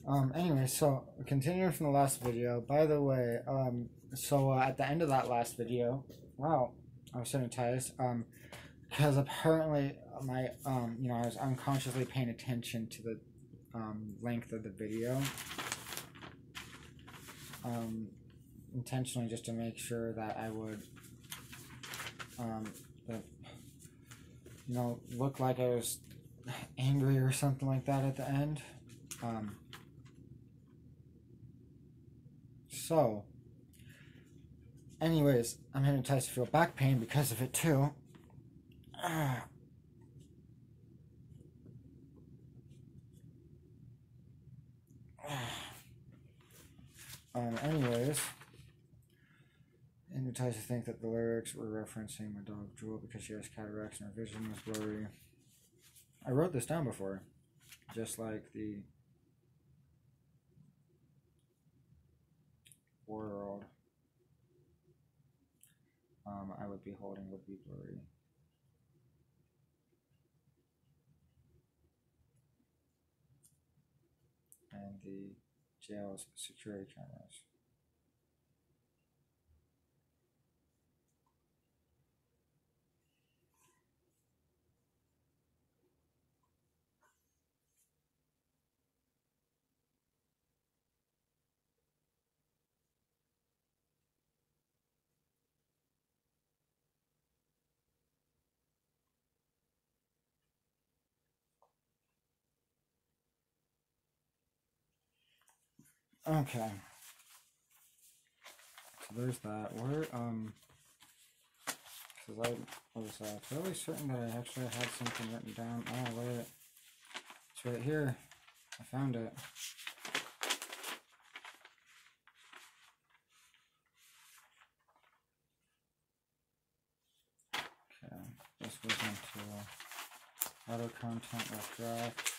Anyway, so continuing from the last video, by the way, at the end of that last video, wow, I was hypnotized, because apparently my, I was unconsciously paying attention to the, length of the video, intentionally just to make sure that I would, look like I was angry or something like that at the end. So, anyways, I'm hypnotized to feel back pain because of it too. Anyways, hypnotized to think that the lyrics were referencing my dog Jewel because she has cataracts and her vision was blurry. I wrote this down before, just like the world I would be holding would be blurry. And the jail's security cameras. Okay. So there's that. Because I was fairly certain that I actually had something written down. Oh, wait. It's right here. I found it. Okay. This goes into auto content rough draft.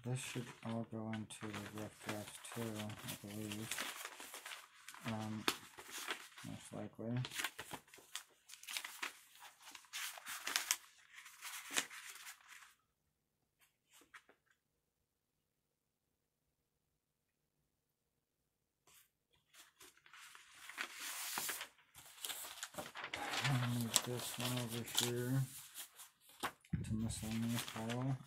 This should all go into the rough draft too, I believe. Most likely. I'll move this one over here to miscellaneous pile.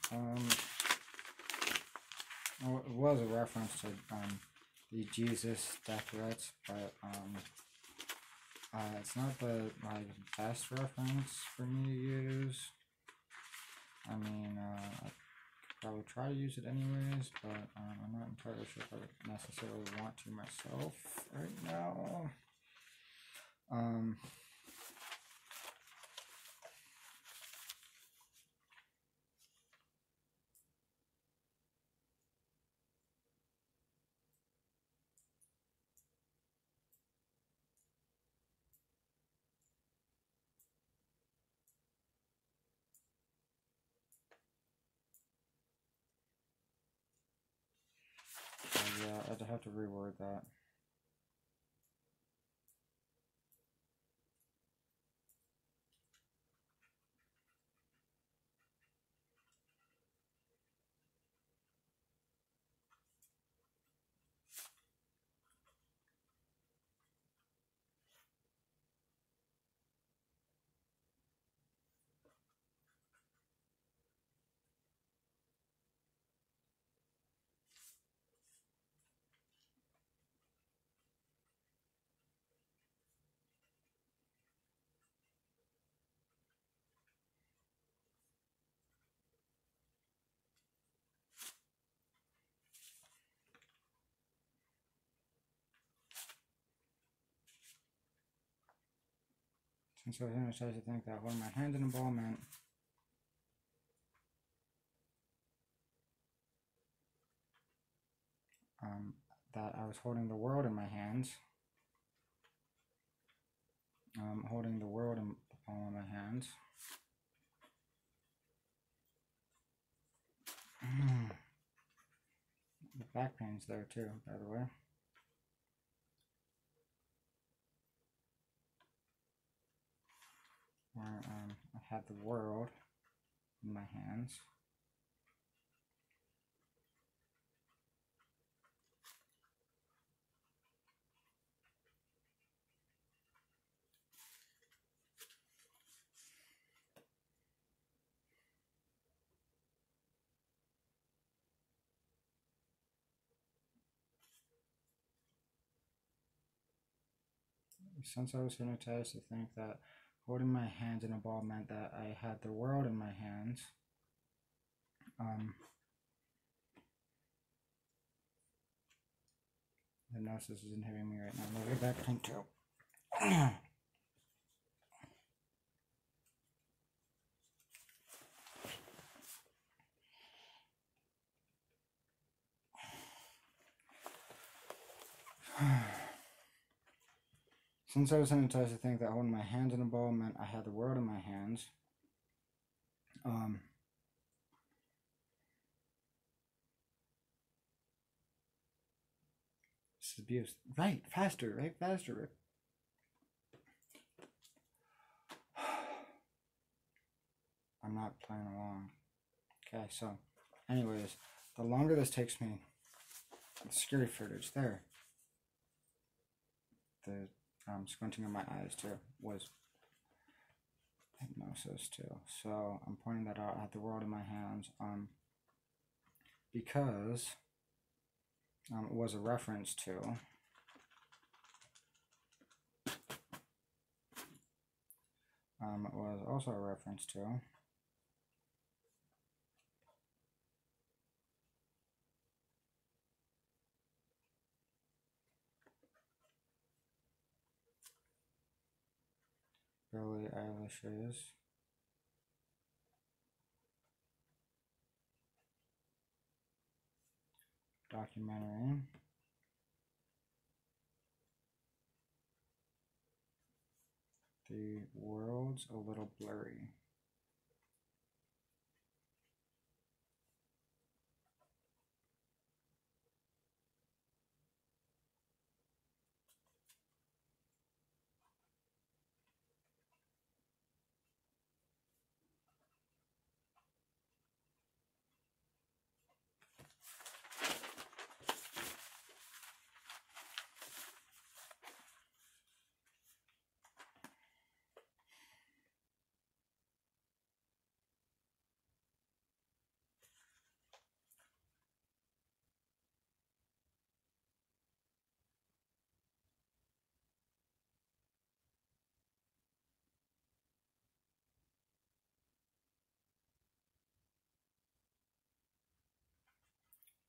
Well, it was a reference to the Jesus death threats, but it's not the best reference for me to use. I mean, I could probably try to use it anyways, but I'm not entirely sure if I necessarily want to myself right now. Yeah, I'd have to reword that. Since I was hypnotized to think that holding my hand in a ball meant that I was holding the world in my hands. Holding the world in the palm of my hands. The back pain's there too, by the way. Where I had the world in my hands. Since I was hypnotized to think that holding my hands in a ball meant that I had the world in my hands, hypnosis is inhibiting me right now. Look at that pink toe. Since I was hypnotized to think that holding my hands in a ball meant I had the world in my hands, this is abuse. Right, faster, right, faster. I'm not playing along. Okay, so, anyways, the longer this takes me, the scary footage there. The squinting of my eyes too was hypnosis too. So I'm pointing that out. I had the world in my hands because it was a reference to it was also a reference to Billie Eilish's documentary The World's a Little Blurry.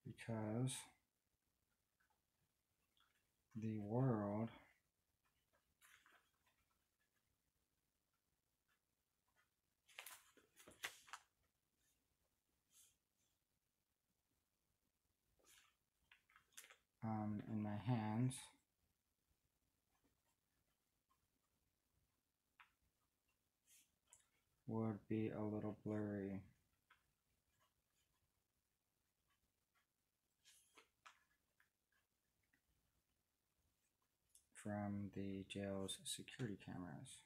Because the world in my hands would be a little blurry. From the jail's security cameras.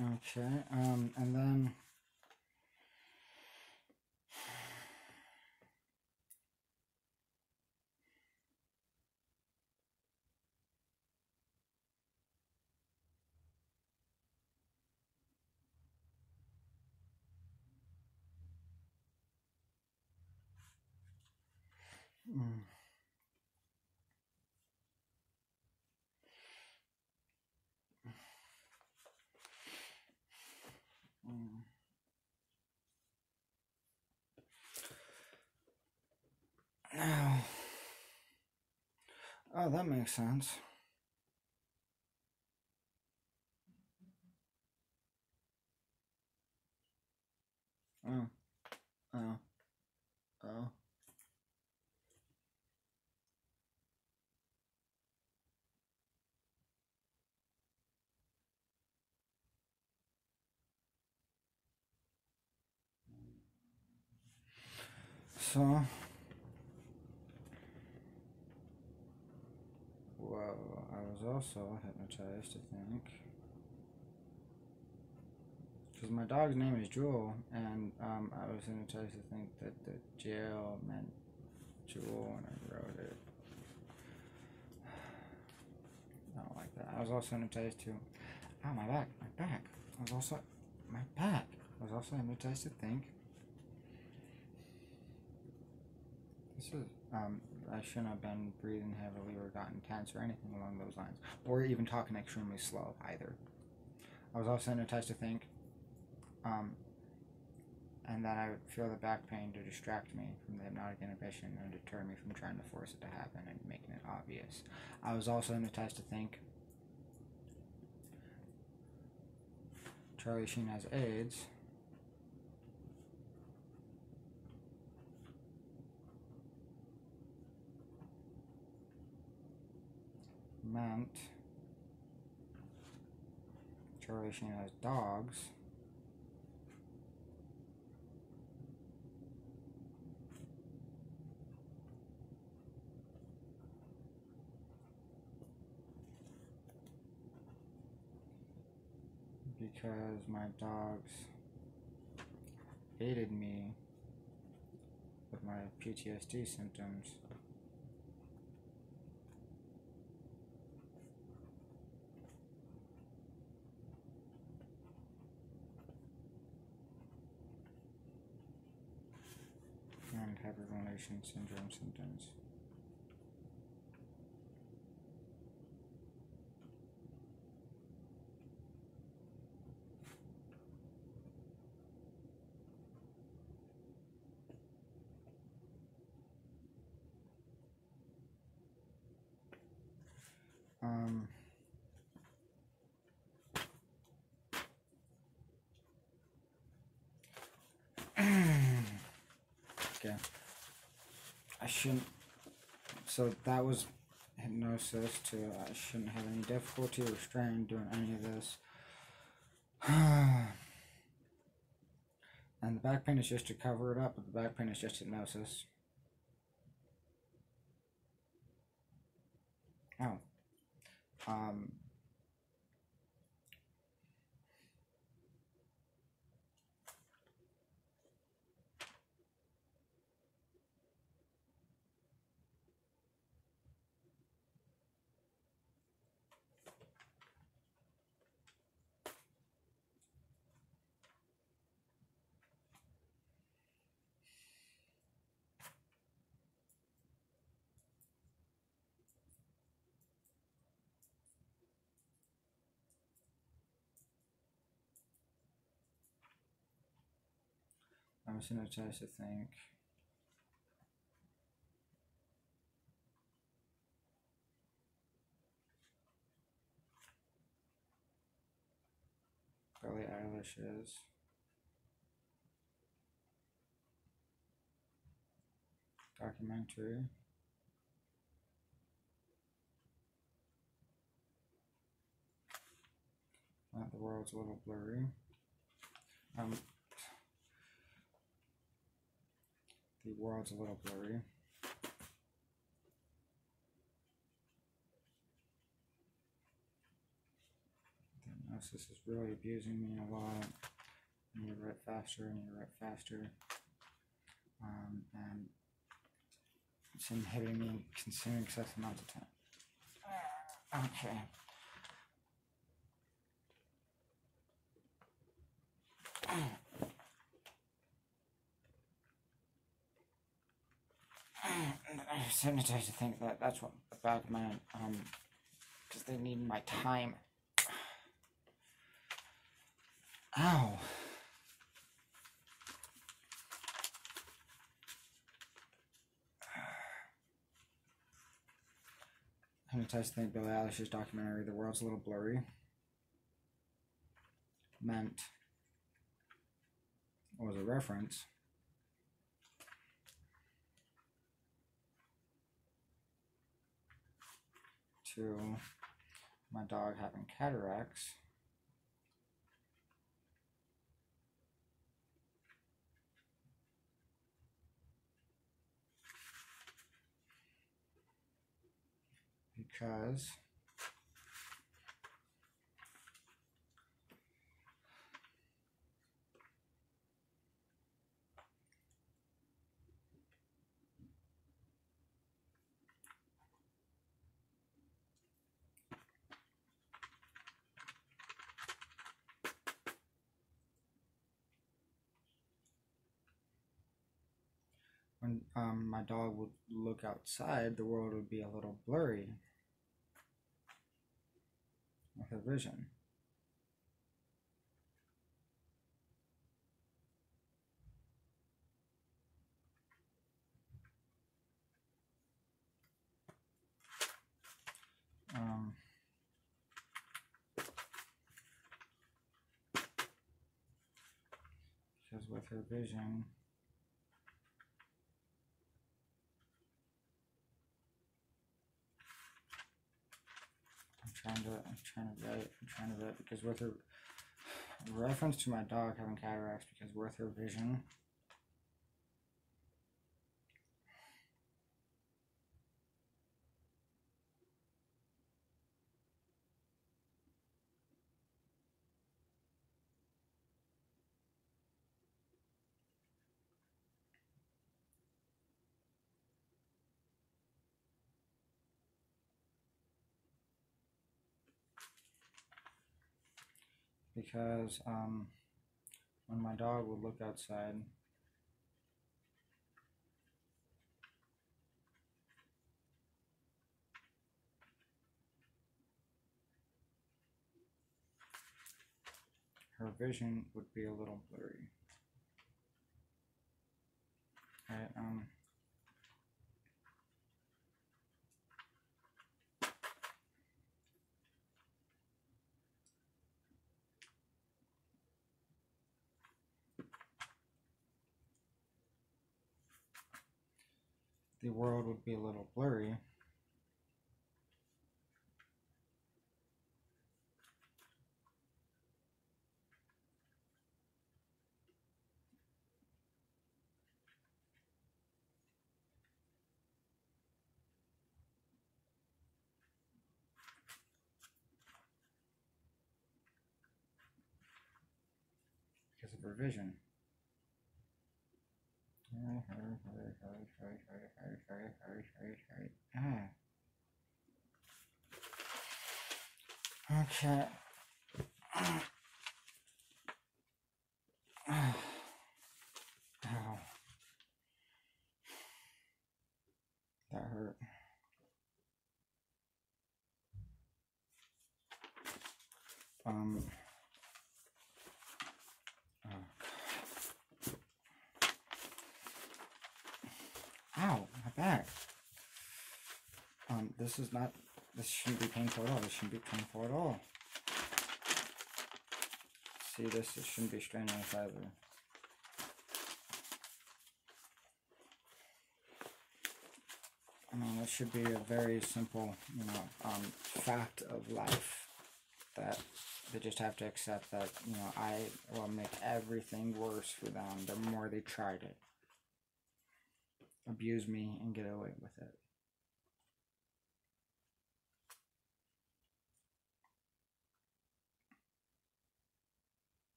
Okay, and then now, oh, that makes sense. Oh, oh, oh. also, hypnotized to think, because my dog's name is Jewel, and I was hypnotized to think that the jail meant Jewel when I wrote it. I don't like that. I was also hypnotized to, oh, my back. I was also hypnotized to think. This is, I shouldn't have been breathing heavily or gotten tense or anything along those lines. Or even talking extremely slow, either. I was also hypnotized to think, and that I would feel the back pain to distract me from the hypnotic inhibition and deter me from trying to force it to happen and making it obvious. I was also hypnotized to think Charlie Sheen has AIDS. Meant Charlie Sheen has dogs. Because my dogs aided me with my PTSD symptoms. And hyperventilation syndrome symptoms. Okay. I shouldn't. So that was hypnosis too. I shouldn't have any difficulty or strain doing any of this. And the back pain is just to cover it up, but the back pain is just hypnosis. Oh. I was hypnotized to think Billie Eilish's documentary The World's a Little Blurry. The World's a Little Blurry. The hypnosis is really abusing me a lot. I need to write faster, and it's inhibiting me consuming excessive amounts of time. Okay. I was hypnotized to think that that's what the back meant, because they need my time. Ow. Hypnotized to think Billie Eilish's documentary The World's a Little Blurry was a reference to my dog having cataracts. because when my dog would look outside, the world would be a little blurry with her vision. Because with her vision, I'm trying to write because with her reference to my dog having cataracts, because with her vision, because when my dog would look outside, her vision would be a little blurry. Right, the world would be a little blurry. Because of her vision. Okay. Ow. That hurt. Oh. Ow, my back. This shouldn't be painful at all. This shouldn't be painful at all. See, this shouldn't be strenuous either. I mean, it should be a very simple, fact of life that they just have to accept that, I will make everything worse for them the more they tried it. Abuse me and get away with it.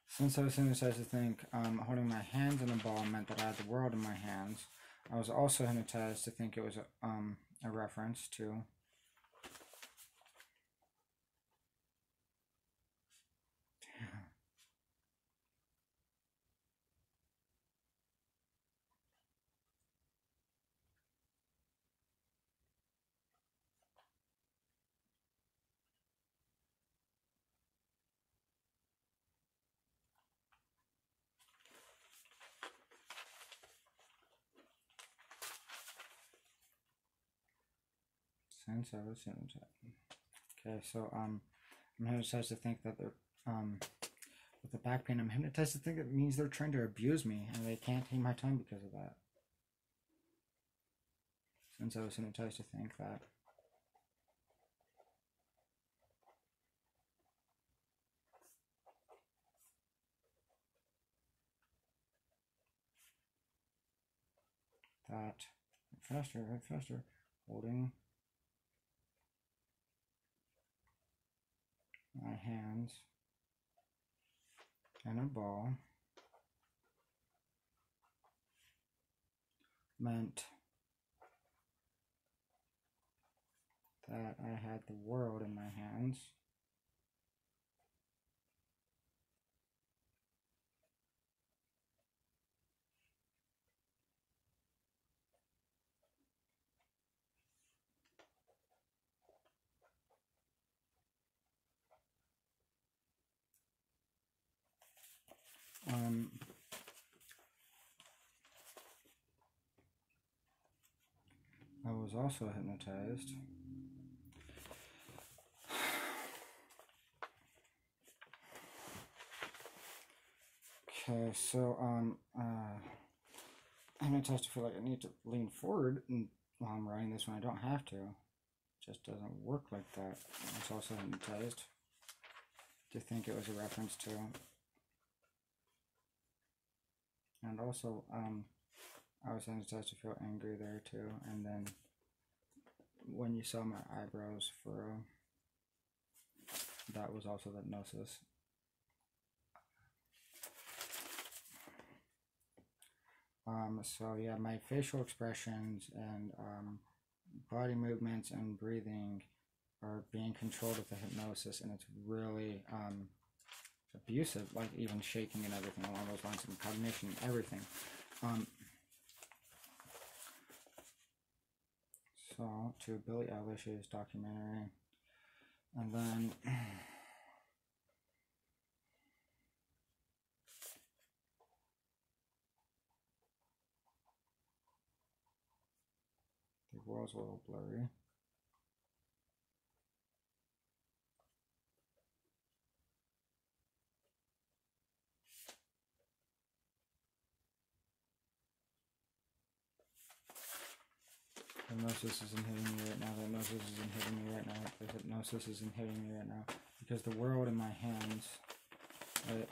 Since I was hypnotized to think holding my hands in a ball meant that I had the world in my hands, I was also hypnotized to think it was a reference to since I was hypnotized. Okay, so I'm hypnotized to think that with the back pain. I'm hypnotized to think it means they're trying to abuse me, and they can't take my time because of that. Since I was hypnotized to think that. That. Faster, right faster. Holding my hands and a ball meant that I had the world in my hands. I was also hypnotized okay, so I'm hypnotized to feel like I need to lean forward, and while I'm writing this one I don't have to. It just doesn't work like that. I was also hypnotized to think it was a reference to, and also I was hypnotized to feel angry there too. And then when you saw my eyebrows furrow, that was also the hypnosis. So yeah, my facial expressions and body movements and breathing are being controlled with the hypnosis, and it's really abusive, like even shaking and everything along those lines, and cognition, everything. So to Billie Eilish's documentary, and then the world's a little blurry. Hypnosis isn't hitting me right now. The hypnosis isn't hitting me right now. The hypnosis isn't hitting me right now. Because the world in my hands. Okay.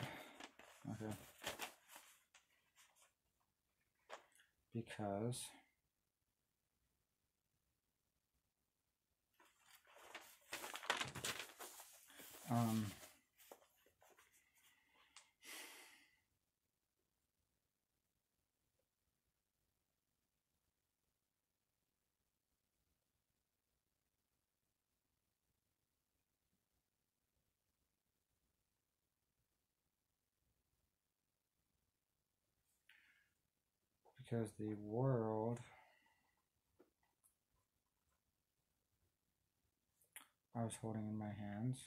Because the world I was holding in my hands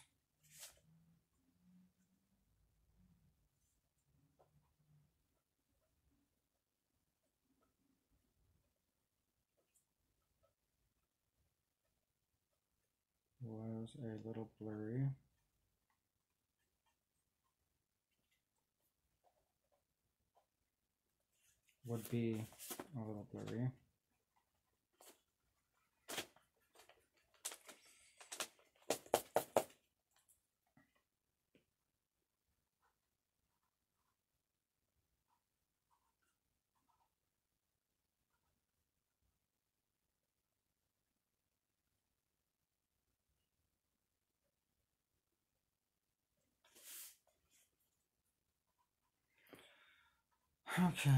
was a little blurry. Would be a little blurry. Okay.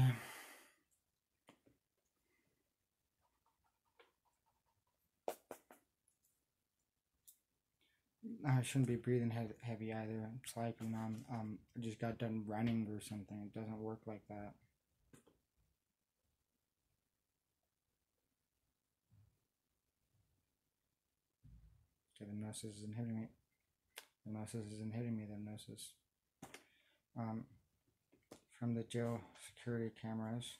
I shouldn't be breathing heavy either. It's like when I just got done running or something. It doesn't work like that. Okay, the hypnosis isn't hitting me. The hypnosis isn't hitting me. The hypnosis. From the jail security cameras.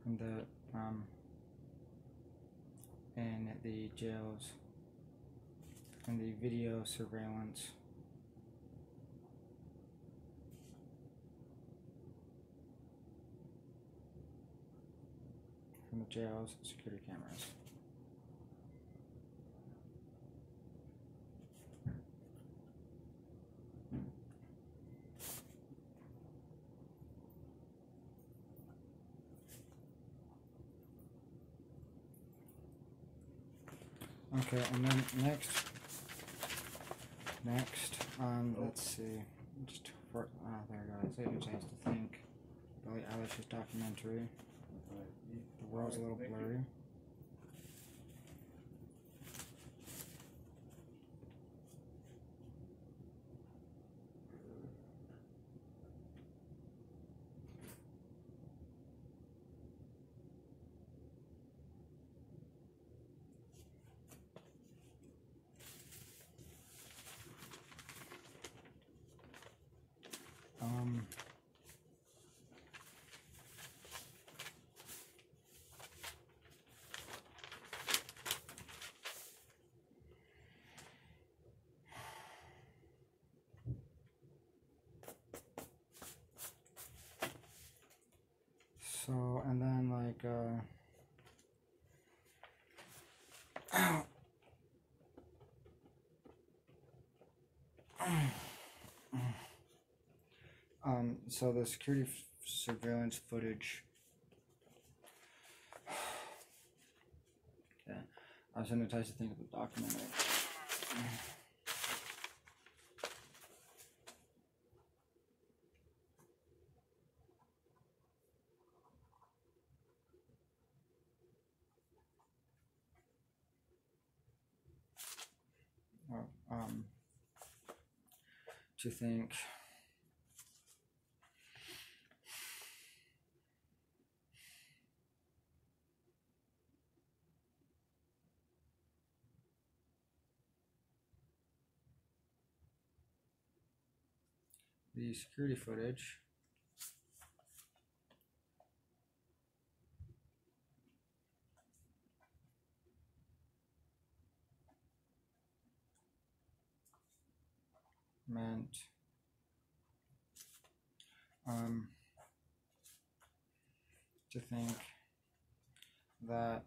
From the in the jails and the video surveillance from the jails security cameras. Okay, and then next, let's see, just for, there it goes, Hypnosis to think, Billie Eilish's documentary, the world's a little blurry. So, and then like, so the security surveillance footage. Okay, I was hypnotized to think of the documentary. To think the security footage meant to think that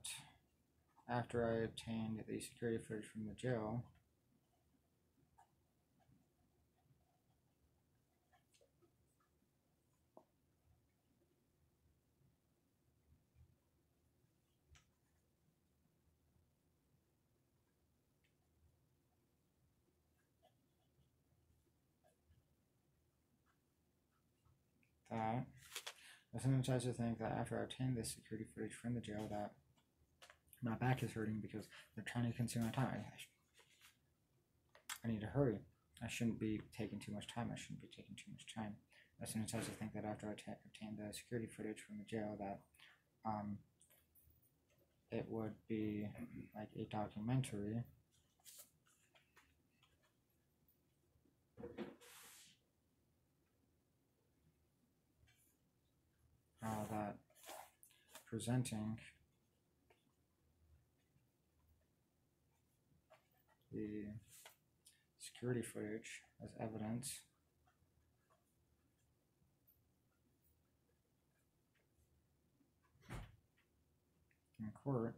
after I obtained the security footage from the jail, that I sometimes to think that after I obtained this security footage from the jail that my back is hurting because they're trying to consume my time. I need to hurry. I shouldn't be taking too much time. I shouldn't be taking too much time. I sometimes to think that after I obtained the security footage from the jail that it would be like a documentary that presenting the security footage as evidence in court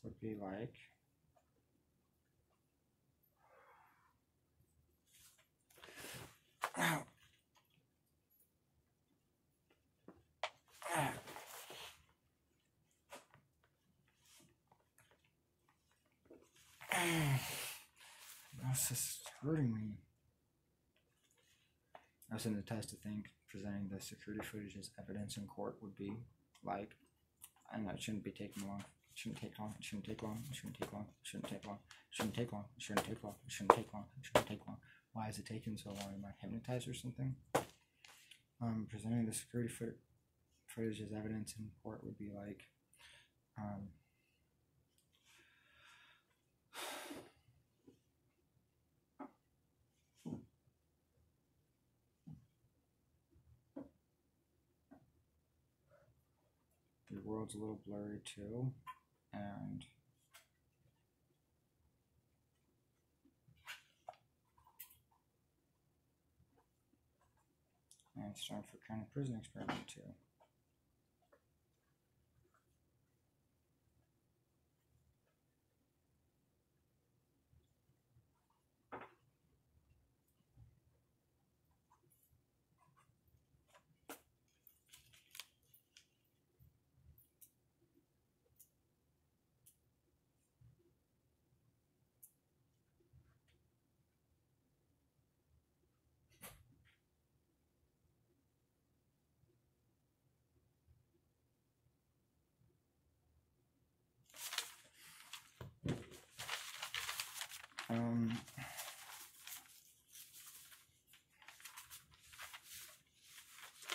would be like this is hurting me. I was hypnotized to think presenting the security footage as evidence in court would be like, and that shouldn't be taking long. It shouldn't take long. It shouldn't take long. It shouldn't take long. It shouldn't take long. It shouldn't take long. It shouldn't take long. It shouldn't take long. It shouldn't take long. Why is it taking so long? Am I hypnotized or something? Presenting the security footage as evidence in court would be like, world's a little blurry too, and it's time for kind of prison experiment too.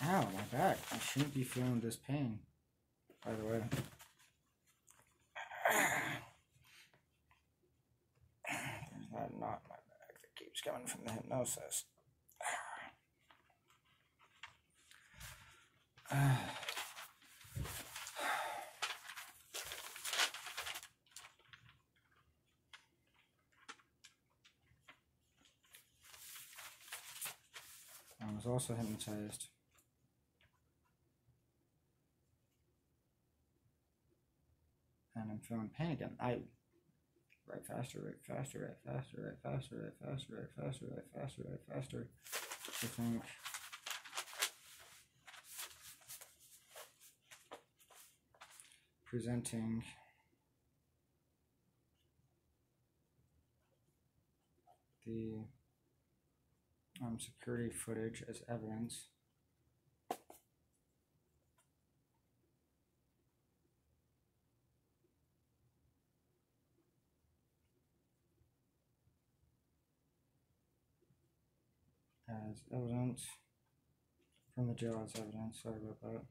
Ow, my back. I shouldn't be feeling this pain, by the way. There's that knot in my back that keeps coming from the hypnosis. I was also hypnotized. And I'm feeling pain again. Right faster, right faster, right faster, right faster, right faster, right faster, right faster, right faster. I think presenting the security footage as evidence. As evidence from the jail as evidence. Sorry about that.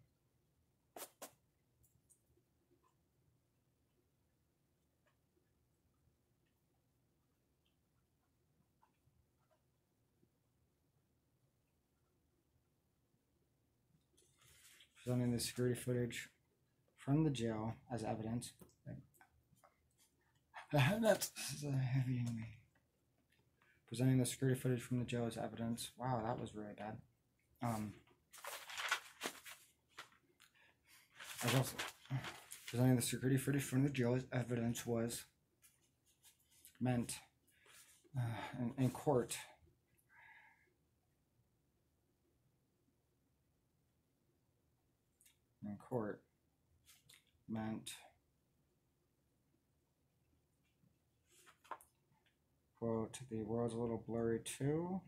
Presenting the security footage from the jail as evidence. That's heavy in me. Presenting the security footage from the jail as evidence. Wow, that was really bad. I was also presenting the security footage from the jail as evidence was meant in court. In court meant, quote, the world's a little blurry too.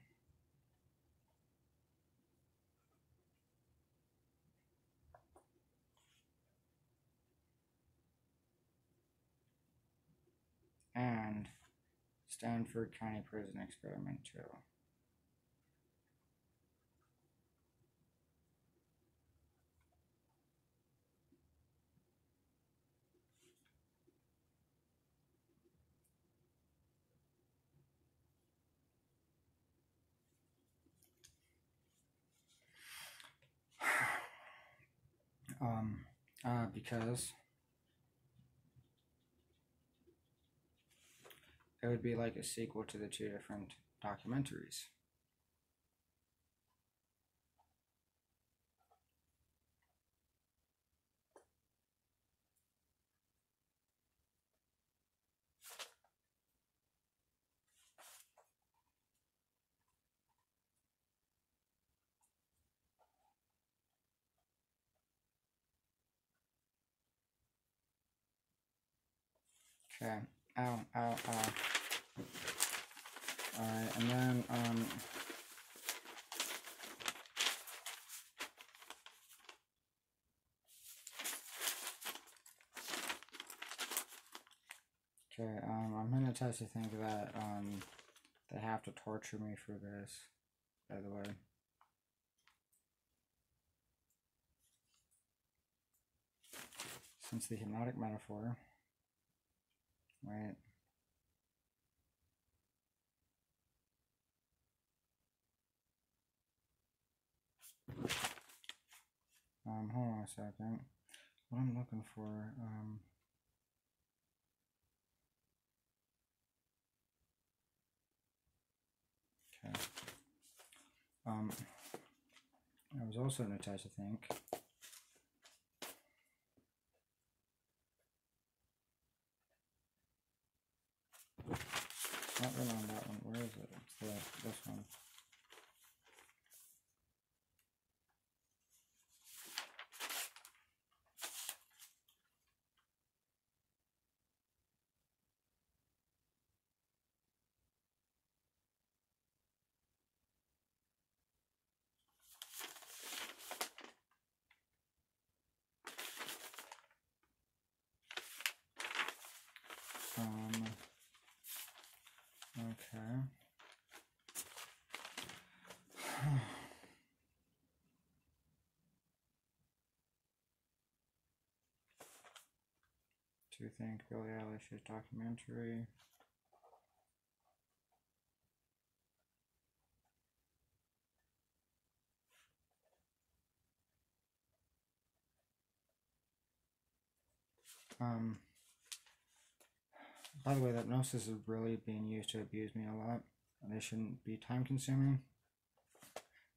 And Stanford County Prison Experiment too. Because it would be like a sequel to the two different documentaries. Okay. Ow, ow, ow. Alright, and then, okay, I'm hypnotized to think that, they have to torture me for this, by the way. Since the hypnotic metaphor, right? Hold on a second. what I'm looking for. Okay. I was also hypnotized, I think. Not really on that one. Where is it? It's this one. Okay. Do you think Billie Eilish's documentary? By the way, that hypnosis is really being used to abuse me a lot. They shouldn't be time consuming.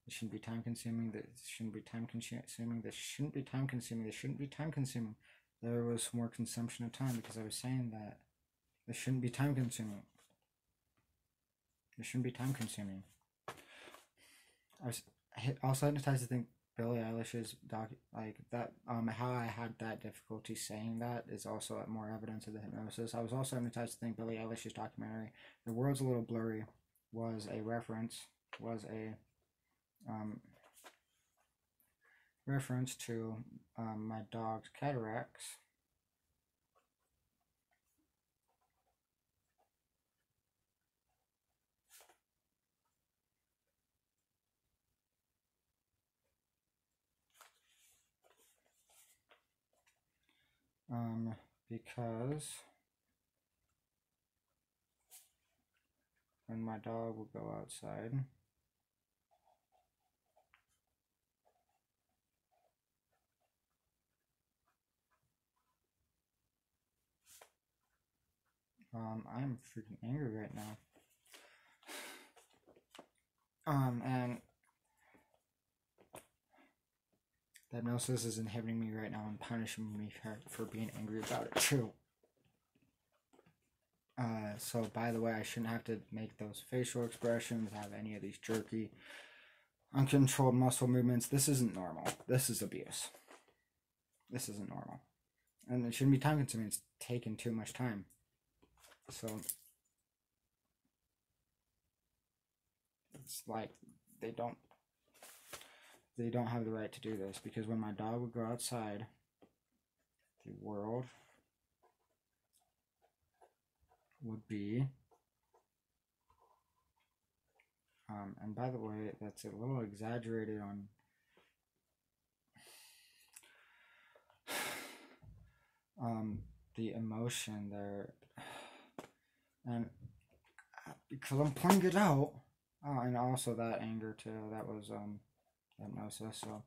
This shouldn't be time consuming. This shouldn't be time consuming. This shouldn't be time consuming. This shouldn't be time consuming. There was more consumption of time because I was saying that this shouldn't be time consuming. This shouldn't be time consuming. I was also hypnotized to think Billie Eilish's how I had that difficulty saying that is also more evidence of the hypnosis. I was also hypnotized to think Billie Eilish's documentary, The World's a Little Blurry, was a reference to my dog's cataracts. Because when my dog would go outside, I'm freaking angry right now. And the hypnosis is inhibiting me right now and punishing me for being angry about it too. So by the way, I shouldn't have to make those facial expressions, have any of these jerky, uncontrolled muscle movements. This isn't normal. This is abuse. This isn't normal. And it shouldn't be time consuming. It's taking too much time. So it's like they don't have the right to do this, because when my dog would go outside, the world would be and by the way, that's a little exaggerated on the emotion there, and because I'm pointing it out, and also that anger too, that was hypnosis. So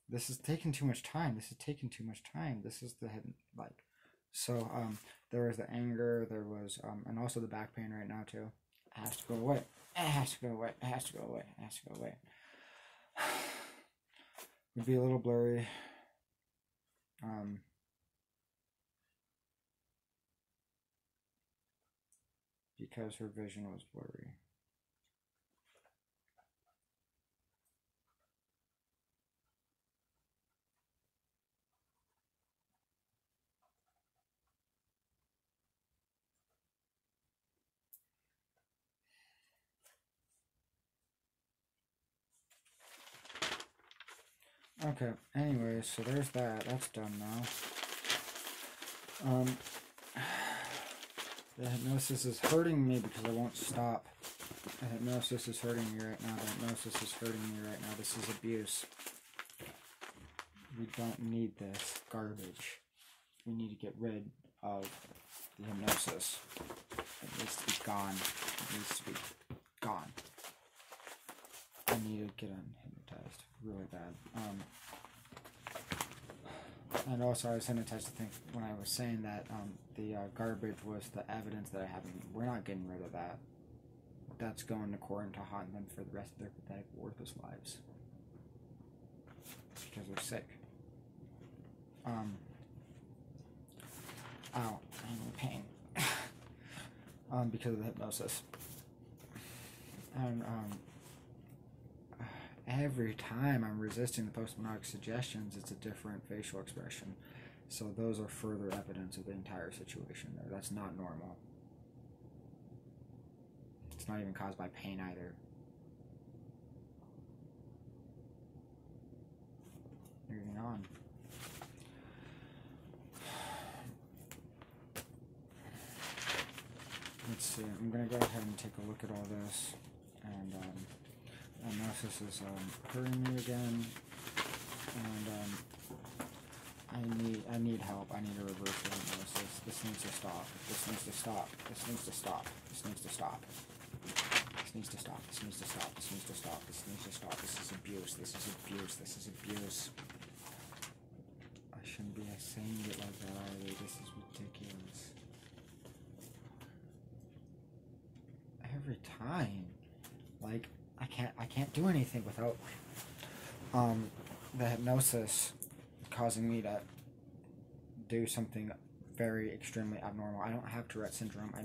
this is taking too much time. This is the so there was the anger, there was and also the back pain right now too. It has to go away. It has to go away. It has to go away. It has to go away. Would be a little blurry. Because her vision was blurry. Okay, anyway, so there's that. That's done now. The hypnosis is hurting me because I won't stop. The hypnosis is hurting me right now. The hypnosis is hurting me right now. This is abuse. We don't need this garbage. We need to get rid of the hypnosis. It needs to be gone. It needs to be gone. I need to get unhypnotized really bad. And also, I was hypnotized to think when I was saying that the garbage was the evidence that I haven't. We're not getting rid of that. That's going according to haunt them for the rest of their pathetic, worthless lives. Because they're sick. Ow, I'm in pain. Because of the hypnosis. And every time I'm resisting the post-hypnotic suggestions, it's a different facial expression. So those are further evidence of the entire situation there. That's not normal. It's not even caused by pain either. Moving on. Let's see. I'm going to go ahead and take a look at all this. And hypnosis is hurting me again. And I need help. I need to reverse the hypnosis. This needs to stop. This needs to stop. This needs to stop. This needs to stop. This needs to stop. This needs to stop. This needs to stop. This needs to stop. This is abuse. This is abuse. This is abuse. I shouldn't be saying it like that either. This is ridiculous. Every time, like I can't do anything without the hypnosis causing me to do something very extremely abnormal. I don't have Tourette syndrome. I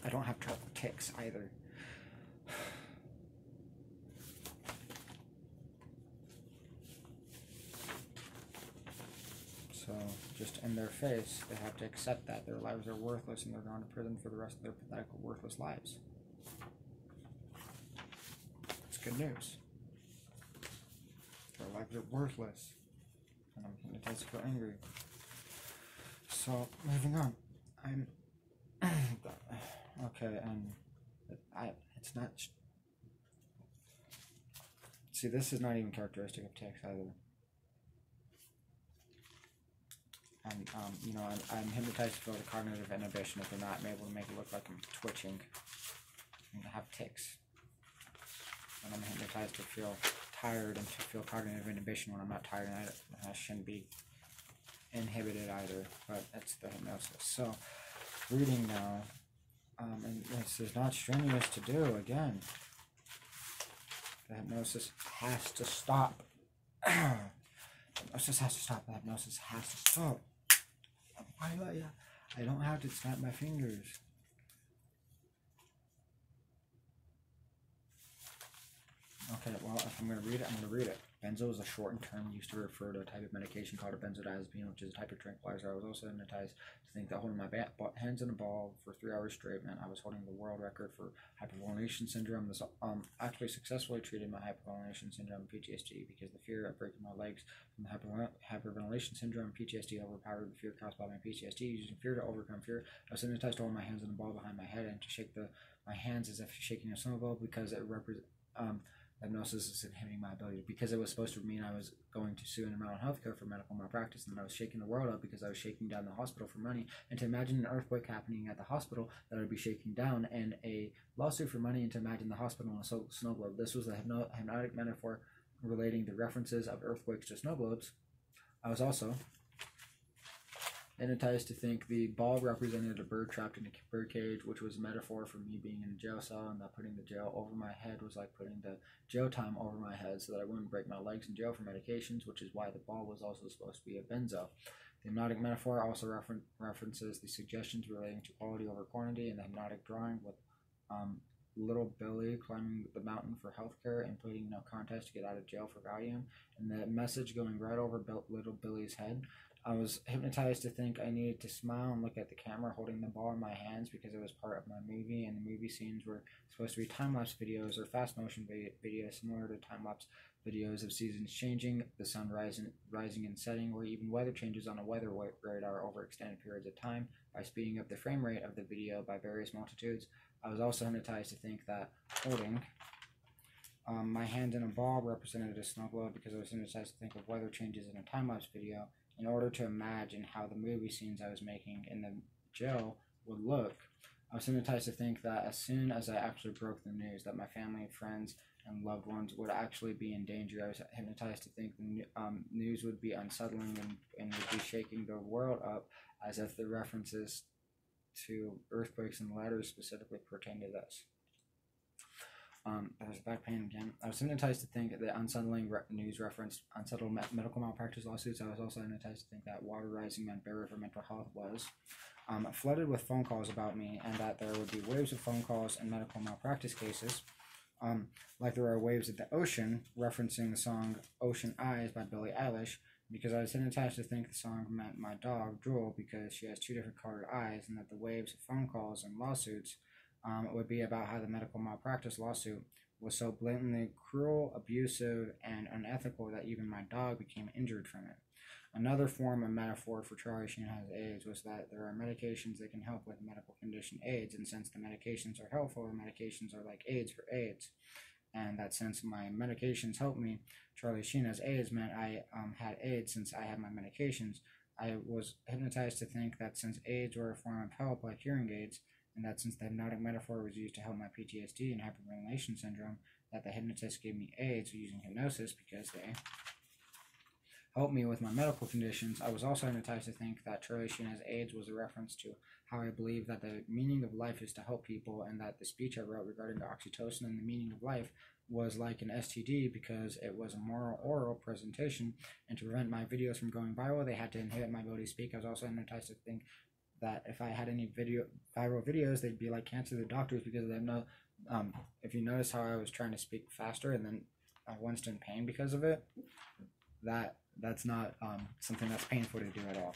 don't have tics either. So, just in their face, they have to accept that their lives are worthless and they're going to prison for the rest of their pathetic, worthless lives. It's good news. Their lives are worthless. And I'm hypnotized to feel angry. So, moving on. I'm... okay, and... it's not... See, this is not even characteristic of tics either. And, you know, I'm hypnotized to feel the cognitive inhibition if they're not able to make it look like I'm twitching and have tics. And I'm hypnotized to feel tired and to feel cognitive inhibition when I'm not tired, and I shouldn't be inhibited either, but that's the hypnosis. So, reading now, and this is not strenuous to do, again. The hypnosis has to stop. The hypnosis has to stop. The hypnosis has to stop. Why do I don't have to snap my fingers. Okay, well, if I'm going to read it, I'm going to read it. Benzo is a shortened term used to refer to a type of medication called a benzodiazepine, which is a type of tranquilizer. I was also hypnotized to think that holding my hands in a ball for 3 hours straight meant I was holding the world record for hyperventilation syndrome. This actually successfully treated my hyperventilation syndrome and PTSD because the fear of breaking my legs from the hyperventilation syndrome and PTSD overpowered the fear caused by my PTSD. Using fear to overcome fear, I was hypnotized to hold my hands in a ball behind my head and to shake my hands as if shaking a snowball because it represents... hypnosis is inhibiting my ability because it was supposed to mean I was going to sue environmental health care for medical malpractice, and that I was shaking the world up because I was shaking down the hospital for money, and to imagine an earthquake happening at the hospital that I would be shaking down, and a lawsuit for money, and to imagine the hospital in a snow globe. This was a hypnotic metaphor relating the references of earthquakes to snow globes. I was also hypnotized to think the ball represented a bird trapped in a bird cage, which was a metaphor for me being in a jail cell, and that putting the jail over my head was like putting the jail time over my head so that I wouldn't break my legs in jail for medications, which is why the ball was also supposed to be a benzo. The hypnotic metaphor also references the suggestions relating to quality over quantity in the hypnotic drawing with little Billy climbing the mountain for healthcare and putting no contest to get out of jail for Valium, and the message going right over little Billy's head. I was hypnotized to think I needed to smile and look at the camera holding the ball in my hands because it was part of my movie, and the movie scenes were supposed to be time-lapse videos or fast-motion videos similar to time-lapse videos of seasons changing, the sun rising and setting, or even weather changes on a weather radar over extended periods of time by speeding up the frame rate of the video by various multitudes. I was also hypnotized to think that holding my hand in a ball represented a snow globe because I was hypnotized to think of weather changes in a time-lapse video in order to imagine how the movie scenes I was making in the jail would look I was hypnotized to think that as soon as I actually broke the news that my family, friends, and loved ones would actually be in danger, I was hypnotized to think the news would be unsettling and would be shaking the world up, as if the references to earthquakes and ladders specifically pertain to this. There's back pain again. I was hypnotized to think that unsettling news referenced unsettled medical malpractice lawsuits. I was also hypnotized to think that water rising meant barrier for mental health was flooded with phone calls about me, and that there would be waves of phone calls and medical malpractice cases, like there are waves at the ocean, referencing the song Ocean Eyes by Billie Eilish, because I was hypnotized to think the song meant my dog, Drool, because she has two different colored eyes, and that the waves of phone calls and lawsuits would be about how the medical malpractice lawsuit was so blatantly cruel, abusive, and unethical that even my dog became injured from it. Another form of metaphor for Charlie Sheen has AIDS was that there are medications that can help with medical condition AIDS, and since the medications are helpful, the medications are like AIDS for AIDS. And that since my medications helped me, Charlie Sheen has AIDS meant I had AIDS since I had my medications. I was hypnotized to think that since AIDS were a form of help like hearing aids, and that since the hypnotic metaphor was used to help my PTSD and hyperventilation syndrome, that the hypnotist gave me AIDS using hypnosis because they helped me with my medical conditions. I was also hypnotized to think that Charlie Sheen has AIDS was a reference to how I believe that the meaning of life is to help people, and that the speech I wrote regarding oxytocin and the meaning of life was like an STD because it was a moral oral presentation, and to prevent my videos from going viral, they had to inhibit my ability to speak. I was also hypnotized to think that if I had any viral videos, they'd be like cancer to the doctors because they have no. If you notice how I was trying to speak faster and then I was in pain because of it, that's not something that's painful to do at all.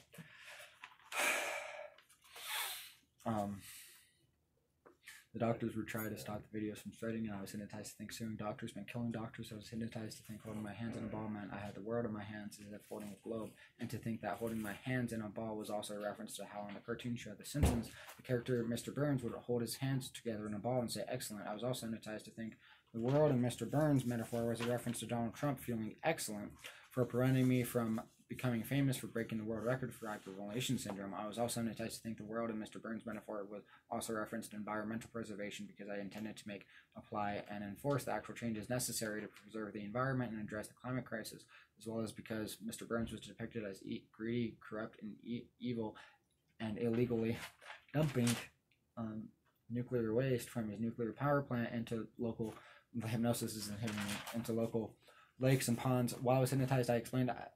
The doctors would try to stop the videos from spreading, and I was hypnotized to think suing doctors meant killing doctors. I was hypnotized to think holding my hands in a ball meant I had the world in my hands as if holding a globe, and to think that holding my hands in a ball was also a reference to how on the cartoon show The Simpsons, the character Mr. Burns would hold his hands together in a ball and say excellent. I was also hypnotized to think the world in Mr. Burns' metaphor was a reference to Donald Trump feeling excellent for preventing me from becoming famous for breaking the world record for hyperventilation syndrome. I was also hypnotized to think the world in Mr. Burns' metaphor was also referenced environmental preservation because I intended to apply, and enforce the actual changes necessary to preserve the environment and address the climate crisis, as well as because Mr. Burns was depicted as greedy, corrupt, and evil, and illegally dumping nuclear waste from his nuclear power plant into local. The hypnosis is inhibiting into local lakes and ponds. While I was hypnotized, I explained I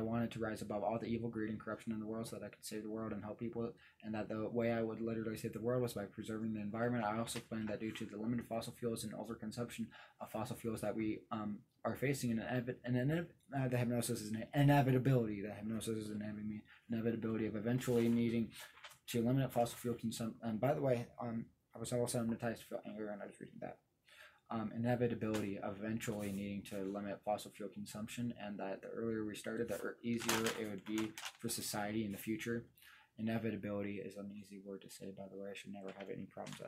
wanted to rise above all the evil, greed, and corruption in the world so that I could save the world and help people, and that the way I would literally save the world was by preserving the environment. I also explained that due to the limited fossil fuels and overconsumption of fossil fuels that we are facing, the hypnosis is an inevitability. The hypnosis is an inevitability of eventually needing to eliminate fossil fuel consumption. And by the way, I was also hypnotized to feel anger when I was reading that. Inevitability of eventually needing to limit fossil fuel consumption, and that the earlier we started, the easier it would be for society in the future. Inevitability is an easy word to say, by the way. I should never have any problems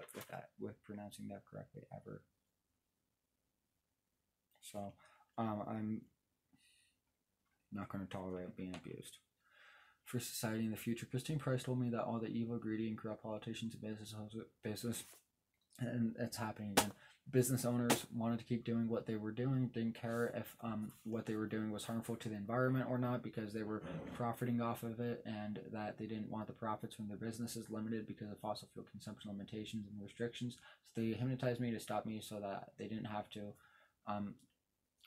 with pronouncing that correctly ever. So, I'm not going to tolerate being abused. For society in the future, Christine Price told me that all the evil, greedy, and corrupt politicians and business, and it's happening again. Business owners wanted to keep doing what they were doing, didn't care if what they were doing was harmful to the environment or not, because they were profiting off of it, and that they didn't want the profits from their businesses limited because of fossil fuel consumption limitations and restrictions. So they hypnotized me to stop me so that they didn't have to.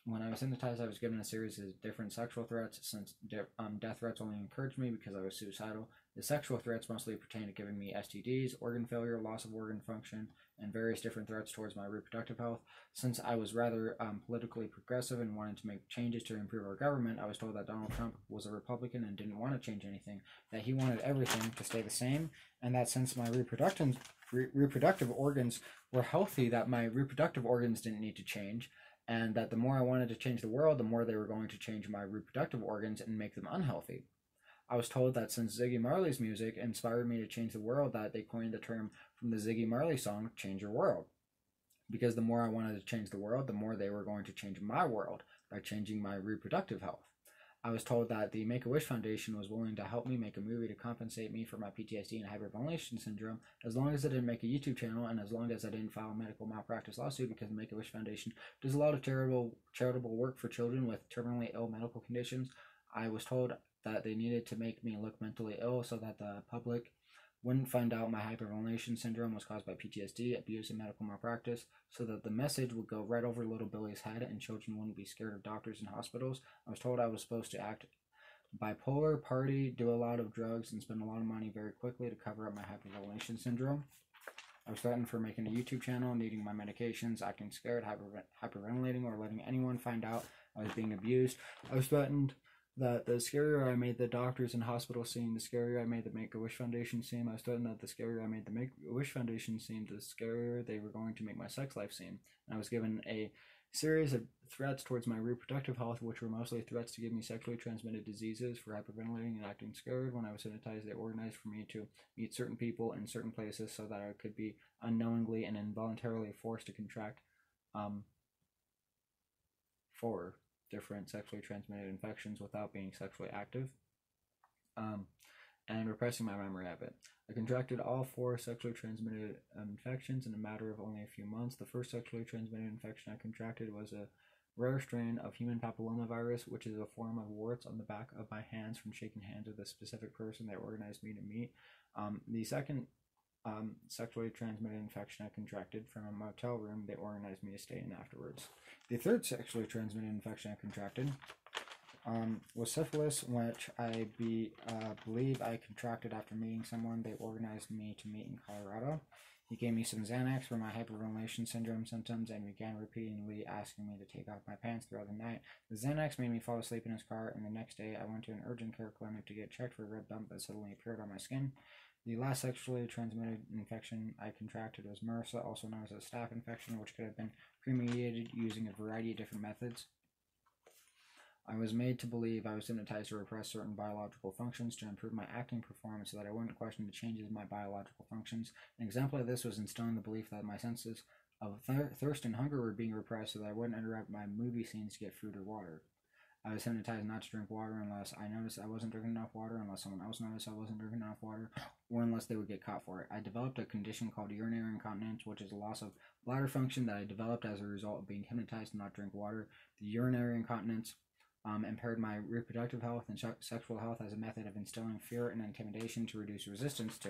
When I was hypnotized, I was given a series of different sexual threats, since death threats only encouraged me because I was suicidal. The sexual threats mostly pertain to giving me STDs, organ failure, loss of organ function, and various different threats towards my reproductive health. Since I was rather politically progressive and wanted to make changes to improve our government, I was told that Donald Trump was a Republican and didn't want to change anything, that he wanted everything to stay the same, and that since my reproductive organs were healthy, that my reproductive organs didn't need to change, and that the more I wanted to change the world, the more they were going to change my reproductive organs and make them unhealthy. I was told that since Ziggy Marley's music inspired me to change the world, that they coined the term from the Ziggy Marley song, Change Your World. Because the more I wanted to change the world, the more they were going to change my world by changing my reproductive health. I was told that the Make-A-Wish Foundation was willing to help me make a movie to compensate me for my PTSD and hyperventilation syndrome, as long as I didn't make a YouTube channel and as long as I didn't file a medical malpractice lawsuit, because the Make-A-Wish Foundation does a lot of charitable work for children with terminally ill medical conditions. I was told that they needed to make me look mentally ill so that the public wouldn't find out my hyperventilation syndrome was caused by PTSD, abuse, and medical malpractice, so that the message would go right over little Billy's head and children wouldn't be scared of doctors and hospitals. I was told I was supposed to act bipolar, party, do a lot of drugs, and spend a lot of money very quickly to cover up my hyperventilation syndrome. I was threatened for making a YouTube channel, needing my medications, acting scared, hyperventilating, or letting anyone find out I was being abused. I was threatened that the scarier I made the doctors and hospitals seem, the scarier I made the Make-A-Wish Foundation seem. I was threatened that the scarier I made the Make-A-Wish Foundation seem, the scarier they were going to make my sex life seem. And I was given a series of threats towards my reproductive health, which were mostly threats to give me sexually transmitted diseases for hyperventilating and acting scared. When I was hypnotized, they organized for me to meet certain people in certain places so that I could be unknowingly and involuntarily forced to contract 4 different sexually transmitted infections without being sexually active, and repressing my memory of it. I contracted all 4 sexually transmitted infections in a matter of only a few months. The first sexually transmitted infection I contracted was a rare strain of human papillomavirus, which is a form of warts on the back of my hands from shaking hands with a specific person they organized me to meet. The second sexually transmitted infection I contracted from a motel room they organized me to stay in afterwards. The third sexually transmitted infection I contracted was syphilis, which I believe I contracted after meeting someone they organized me to meet in Colorado. He gave me some Xanax for my hyperventilation syndrome symptoms and began repeatedly asking me to take off my pants throughout the night. The Xanax made me fall asleep in his car, and the next day I went to an urgent care clinic to get checked for a red bump that suddenly appeared on my skin. The last sexually transmitted infection I contracted was MRSA, also known as a staph infection, which could have been premediated using a variety of different methods. I was made to believe I was hypnotized to repress certain biological functions to improve my acting performance so that I wouldn't question the changes in my biological functions. An example of this was instilling the belief that my senses of thirst and hunger were being repressed so that I wouldn't interrupt my movie scenes to get food or water. I was hypnotized not to drink water unless I noticed I wasn't drinking enough water, unless someone else noticed I wasn't drinking enough water, or unless they would get caught for it. I developed a condition called urinary incontinence, which is a loss of bladder function that I developed as a result of being hypnotized to not drink water. The urinary incontinence impaired my reproductive health and sexual health as a method of instilling fear and intimidation to reduce resistance to